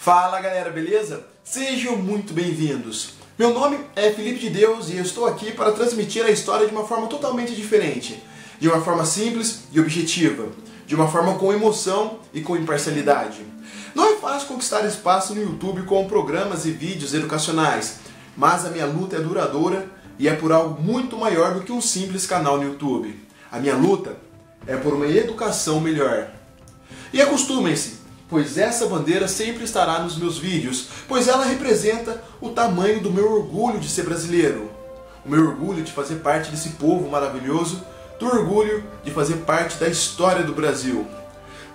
Fala galera, beleza? Sejam muito bem-vindos! Meu nome é Felipe de Deus e eu estou aqui para transmitir a história de uma forma totalmente diferente, de uma forma simples e objetiva, de uma forma com emoção e com imparcialidade. Não é fácil conquistar espaço no YouTube com programas e vídeos educacionais, mas a minha luta é duradoura e é por algo muito maior do que um simples canal no YouTube. A minha luta é por uma educação melhor. E acostumem-se, pois essa bandeira sempre estará nos meus vídeos, pois ela representa o tamanho do meu orgulho de ser brasileiro, o meu orgulho de fazer parte desse povo maravilhoso, do orgulho de fazer parte da história do Brasil.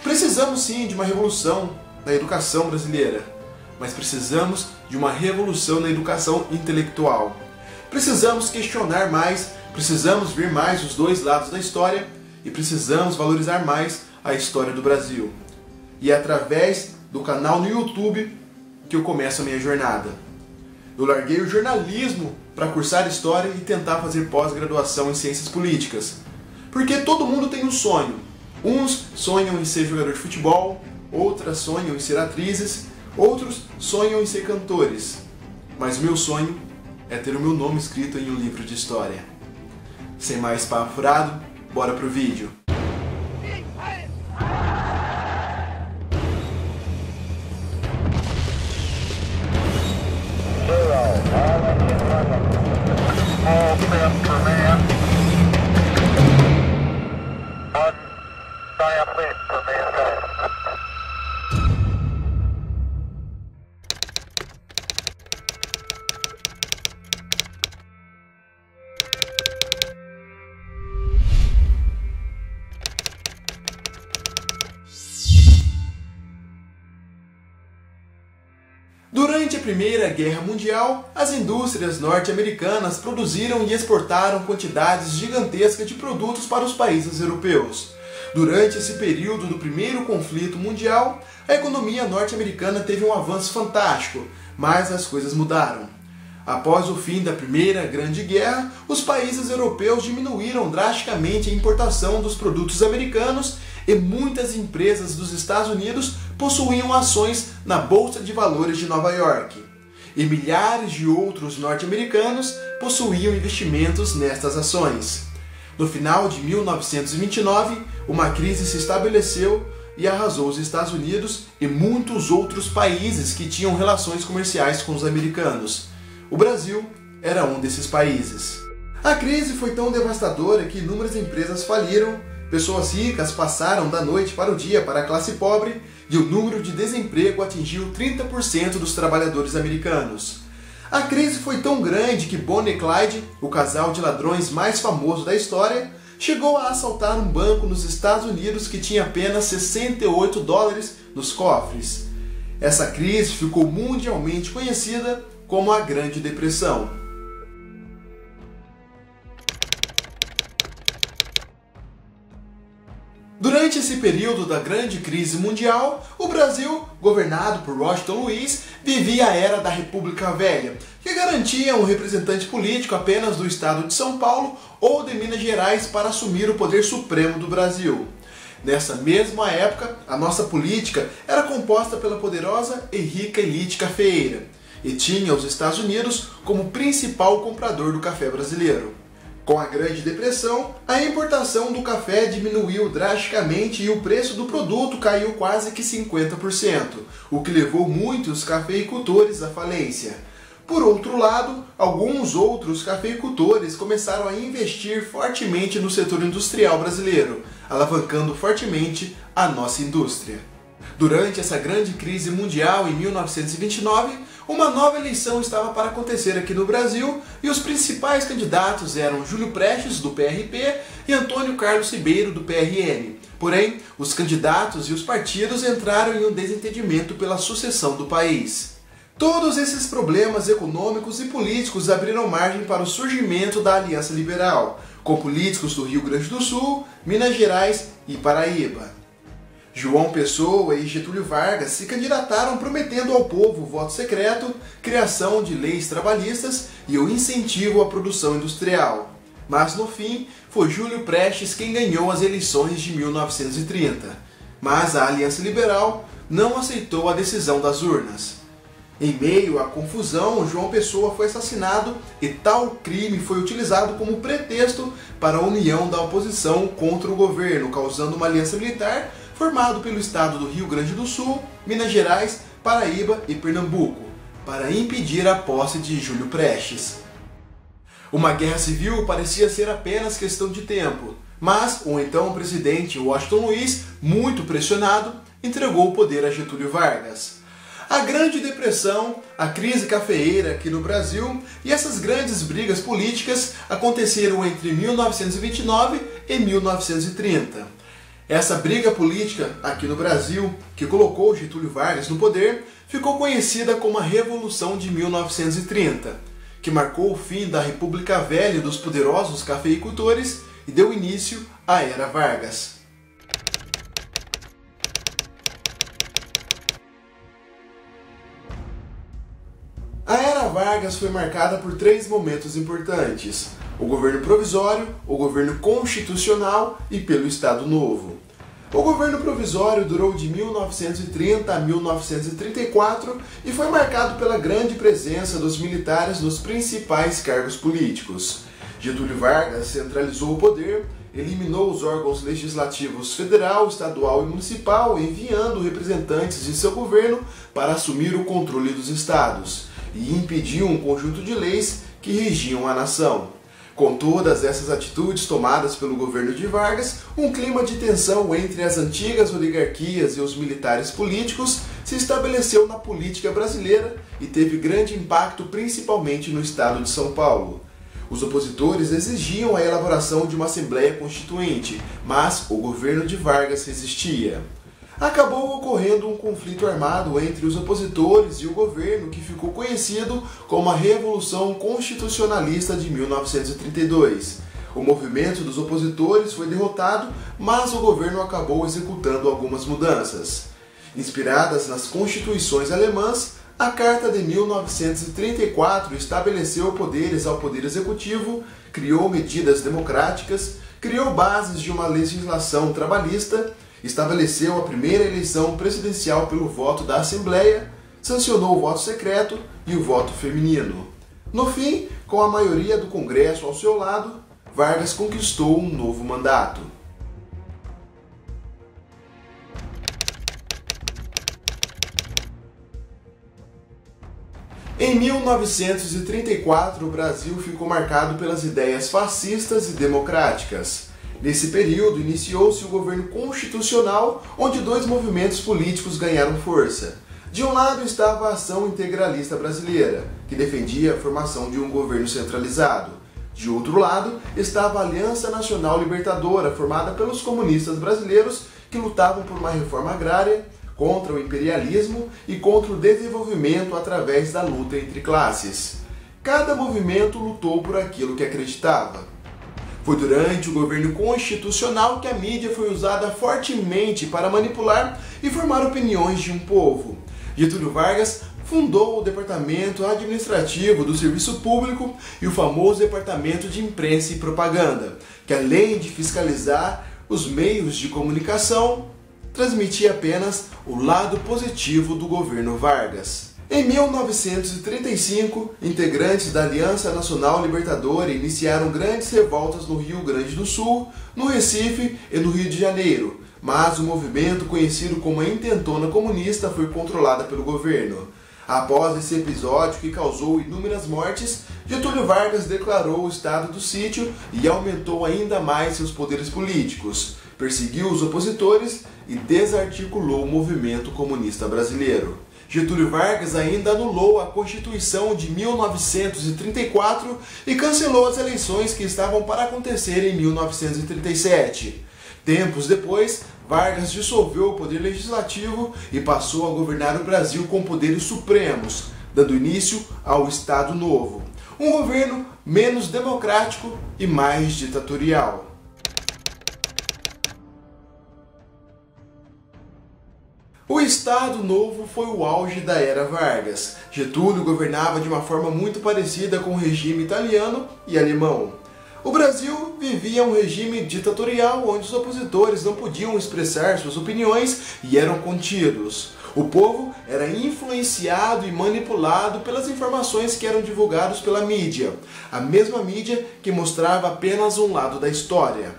Precisamos sim de uma revolução na educação brasileira, mas precisamos de uma revolução na educação intelectual. Precisamos questionar mais, precisamos ver mais os dois lados da história e precisamos valorizar mais a história do Brasil. E é através do canal no YouTube que eu começo a minha jornada. Eu larguei o jornalismo para cursar História e tentar fazer pós-graduação em Ciências Políticas. Porque todo mundo tem um sonho. Uns sonham em ser jogador de futebol, outras sonham em ser atrizes, outros sonham em ser cantores. Mas o meu sonho é ter o meu nome escrito em um livro de história. Sem mais papo furado, bora pro vídeo. Durante a Primeira Guerra Mundial, as indústrias norte-americanas produziram e exportaram quantidades gigantescas de produtos para os países europeus. Durante esse período do primeiro conflito mundial, a economia norte-americana teve um avanço fantástico, mas as coisas mudaram. Após o fim da Primeira Grande Guerra, os países europeus diminuíram drasticamente a importação dos produtos americanos e muitas empresas dos Estados Unidos possuíam ações na Bolsa de Valores de Nova York. E milhares de outros norte-americanos possuíam investimentos nestas ações. No final de 1929, uma crise se estabeleceu e arrasou os Estados Unidos e muitos outros países que tinham relações comerciais com os americanos. O Brasil era um desses países. A crise foi tão devastadora que inúmeras empresas faliram, pessoas ricas passaram da noite para o dia para a classe pobre e o número de desemprego atingiu 30% dos trabalhadores americanos. A crise foi tão grande que Bonnie e Clyde, o casal de ladrões mais famoso da história, chegou a assaltar um banco nos Estados Unidos que tinha apenas $68 nos cofres. Essa crise ficou mundialmente conhecida como a Grande Depressão. Durante esse período da grande crise mundial, o Brasil, governado por Washington Luiz, vivia a era da República Velha, que garantia um representante político apenas do estado de São Paulo ou de Minas Gerais para assumir o poder supremo do Brasil. Nessa mesma época, a nossa política era composta pela poderosa e rica elite cafeeira, e tinha os Estados Unidos como principal comprador do café brasileiro. Com a Grande Depressão, a importação do café diminuiu drasticamente e o preço do produto caiu quase que 50%, o que levou muitos cafeicultores à falência. Por outro lado, alguns outros cafeicultores começaram a investir fortemente no setor industrial brasileiro, alavancando fortemente a nossa indústria. Durante essa grande crise mundial em 1929, uma nova eleição estava para acontecer aqui no Brasil e os principais candidatos eram Júlio Prestes, do PRP, e Antônio Carlos Ribeiro, do PRN. Porém, os candidatos e os partidos entraram em um desentendimento pela sucessão do país. Todos esses problemas econômicos e políticos abriram margem para o surgimento da Aliança Liberal, com políticos do Rio Grande do Sul, Minas Gerais e Paraíba. João Pessoa e Getúlio Vargas se candidataram prometendo ao povo voto secreto, criação de leis trabalhistas e o incentivo à produção industrial. Mas no fim, foi Júlio Prestes quem ganhou as eleições de 1930. Mas a Aliança Liberal não aceitou a decisão das urnas. Em meio à confusão, João Pessoa foi assassinado e tal crime foi utilizado como pretexto para a união da oposição contra o governo, causando uma aliança militar formada pelo estado do Rio Grande do Sul, Minas Gerais, Paraíba e Pernambuco, para impedir a posse de Júlio Prestes. Uma guerra civil parecia ser apenas questão de tempo, mas o então presidente Washington Luiz, muito pressionado, entregou o poder a Getúlio Vargas. A Grande Depressão, a crise cafeeira aqui no Brasil e essas grandes brigas políticas aconteceram entre 1929 e 1930. Essa briga política aqui no Brasil, que colocou Getúlio Vargas no poder, ficou conhecida como a Revolução de 1930, que marcou o fim da República Velha dos poderosos cafeicultores e deu início à Era Vargas. A Era Vargas foi marcada por 3 momentos importantes: o governo provisório, o governo constitucional e pelo Estado Novo. O governo provisório durou de 1930 a 1934 e foi marcado pela grande presença dos militares nos principais cargos políticos. Getúlio Vargas centralizou o poder, eliminou os órgãos legislativos federal, estadual e municipal, enviando representantes de seu governo para assumir o controle dos estados, e impediu um conjunto de leis que regiam a nação. Com todas essas atitudes tomadas pelo governo de Vargas, um clima de tensão entre as antigas oligarquias e os militares políticos se estabeleceu na política brasileira e teve grande impacto principalmente no estado de São Paulo. Os opositores exigiam a elaboração de uma Assembleia Constituinte, mas o governo de Vargas resistia. Acabou ocorrendo um conflito armado entre os opositores e o governo que ficou conhecido como a Revolução Constitucionalista de 1932. O movimento dos opositores foi derrotado, mas o governo acabou executando algumas mudanças. Inspiradas nas constituições alemãs, a Carta de 1934 estabeleceu poderes ao Poder Executivo, criou medidas democráticas, criou bases de uma legislação trabalhista, estabeleceu a primeira eleição presidencial pelo voto da Assembleia, sancionou o voto secreto e o voto feminino. No fim, com a maioria do Congresso ao seu lado, Vargas conquistou um novo mandato. Em 1934, o Brasil ficou marcado pelas ideias fascistas e democráticas. Nesse período, iniciou-se o governo constitucional, onde 2 movimentos políticos ganharam força. De um lado estava a Ação Integralista Brasileira, que defendia a formação de um governo centralizado. De outro lado estava a Aliança Nacional Libertadora, formada pelos comunistas brasileiros que lutavam por uma reforma agrária, contra o imperialismo e contra o desenvolvimento através da luta entre classes. Cada movimento lutou por aquilo que acreditava. Foi durante o governo constitucional que a mídia foi usada fortemente para manipular e formar opiniões de um povo. Getúlio Vargas fundou o Departamento Administrativo do Serviço Público e o famoso Departamento de Imprensa e Propaganda, que além de fiscalizar os meios de comunicação, transmitia apenas o lado positivo do governo Vargas. Em 1935, integrantes da Aliança Nacional Libertadora iniciaram grandes revoltas no Rio Grande do Sul, no Recife e no Rio de Janeiro, mas o movimento conhecido como a Intentona Comunista foi controlada pelo governo. Após esse episódio que causou inúmeras mortes, Getúlio Vargas declarou o estado do sítio e aumentou ainda mais seus poderes políticos, perseguiu os opositores e desarticulou o movimento comunista brasileiro. Getúlio Vargas ainda anulou a Constituição de 1934 e cancelou as eleições que estavam para acontecer em 1937. Tempos depois, Vargas dissolveu o poder legislativo e passou a governar o Brasil com poderes supremos, dando início ao Estado Novo, um governo menos democrático e mais ditatorial. O Estado Novo foi o auge da Era Vargas. Getúlio governava de uma forma muito parecida com o regime italiano e alemão. O Brasil vivia um regime ditatorial onde os opositores não podiam expressar suas opiniões e eram contidos. O povo era influenciado e manipulado pelas informações que eram divulgadas pela mídia, a mesma mídia que mostrava apenas um lado da história,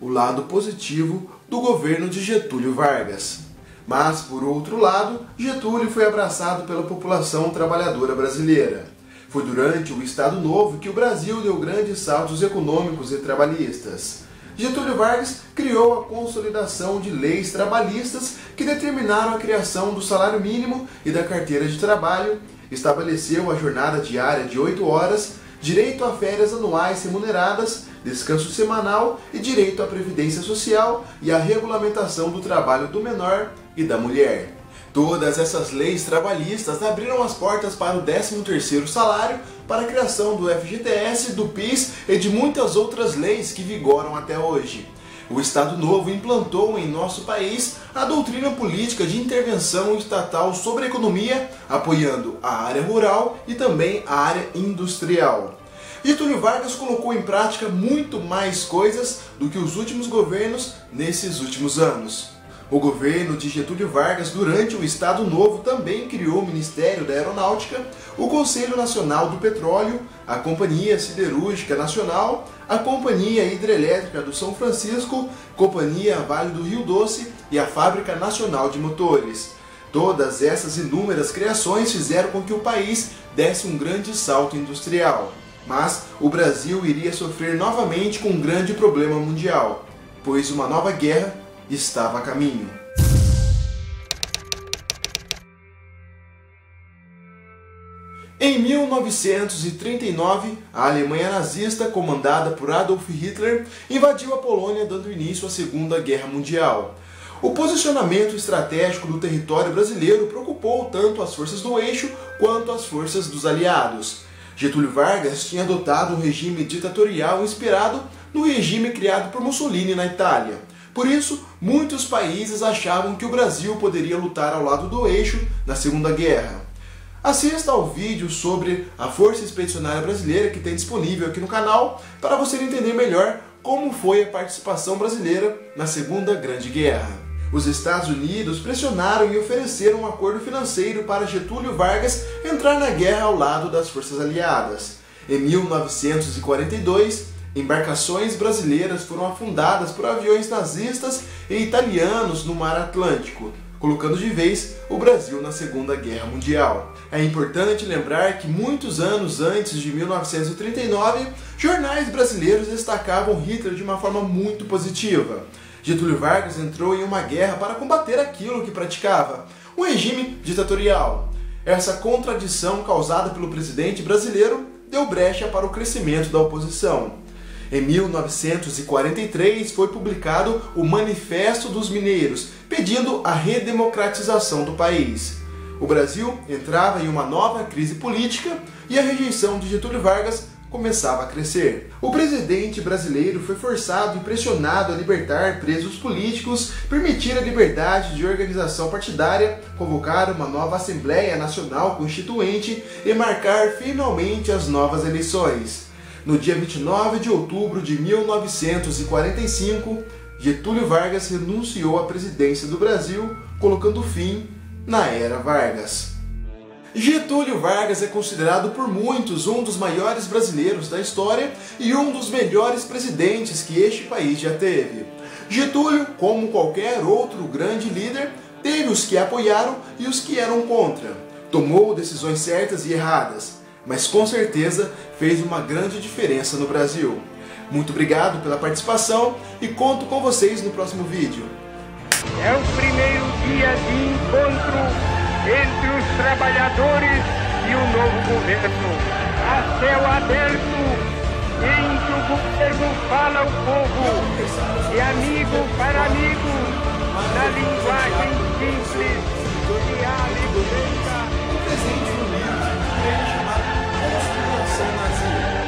o lado positivo do governo de Getúlio Vargas. Mas, por outro lado, Getúlio foi abraçado pela população trabalhadora brasileira. Foi durante o Estado Novo que o Brasil deu grandes saltos econômicos e trabalhistas. Getúlio Vargas criou a consolidação de leis trabalhistas que determinaram a criação do salário mínimo e da carteira de trabalho, estabeleceu a jornada diária de 8 horas, direito a férias anuais remuneradas, descanso semanal e direito à previdência social e a regulamentação do trabalho do menor e da mulher. Todas essas leis trabalhistas abriram as portas para o 13º salário, para a criação do FGTS, do PIS e de muitas outras leis que vigoram até hoje. O Estado Novo implantou em nosso país a doutrina política de intervenção estatal sobre a economia, apoiando a área rural e também a área industrial. Getúlio Vargas colocou em prática muito mais coisas do que os últimos governos nesses últimos anos. O governo de Getúlio Vargas, durante o Estado Novo, também criou o Ministério da Aeronáutica, o Conselho Nacional do Petróleo, a Companhia Siderúrgica Nacional, a Companhia Hidrelétrica do São Francisco, Companhia Vale do Rio Doce e a Fábrica Nacional de Motores. Todas essas inúmeras criações fizeram com que o país desse um grande salto industrial. Mas o Brasil iria sofrer novamente com um grande problema mundial, pois uma nova guerra estava a caminho. Em 1939, a Alemanha nazista, comandada por Adolf Hitler, invadiu a Polônia, dando início à Segunda Guerra Mundial. O posicionamento estratégico do território brasileiro preocupou tanto as forças do eixo quanto as forças dos aliados. Getúlio Vargas tinha adotado um regime ditatorial inspirado no regime criado por Mussolini na Itália. Por isso, muitos países achavam que o Brasil poderia lutar ao lado do eixo na Segunda Guerra. Assista ao vídeo sobre a Força Expedicionária Brasileira que tem disponível aqui no canal para você entender melhor como foi a participação brasileira na Segunda Grande Guerra. Os Estados Unidos pressionaram e ofereceram um acordo financeiro para Getúlio Vargas entrar na guerra ao lado das forças aliadas. Em 1942, embarcações brasileiras foram afundadas por aviões nazistas e italianos no Mar Atlântico, colocando de vez o Brasil na Segunda Guerra Mundial. É importante lembrar que muitos anos antes de 1939, jornais brasileiros destacavam Hitler de uma forma muito positiva. Getúlio Vargas entrou em uma guerra para combater aquilo que praticava, um regime ditatorial. Essa contradição causada pelo presidente brasileiro deu brecha para o crescimento da oposição. Em 1943 foi publicado o Manifesto dos Mineiros, pedindo a redemocratização do país. O Brasil entrava em uma nova crise política e a rejeição de Getúlio Vargas começava a crescer. O presidente brasileiro foi forçado e pressionado a libertar presos políticos, permitir a liberdade de organização partidária, convocar uma nova Assembleia Nacional Constituinte e marcar finalmente as novas eleições. No dia 29 de outubro de 1945, Getúlio Vargas renunciou à presidência do Brasil, colocando fim na Era Vargas. Getúlio Vargas é considerado por muitos um dos maiores brasileiros da história e um dos melhores presidentes que este país já teve. Getúlio, como qualquer outro grande líder, teve os que apoiaram e os que eram contra. Tomou decisões certas e erradas, mas com certeza fez uma grande diferença no Brasil. Muito obrigado pela participação e conto com vocês no próximo vídeo. É o primeiro dia de encontro entre os trabalhadores e o novo governo. A céu aberto, entre o governo fala o povo, de amigo para amigo, na linguagem simples, diálogo.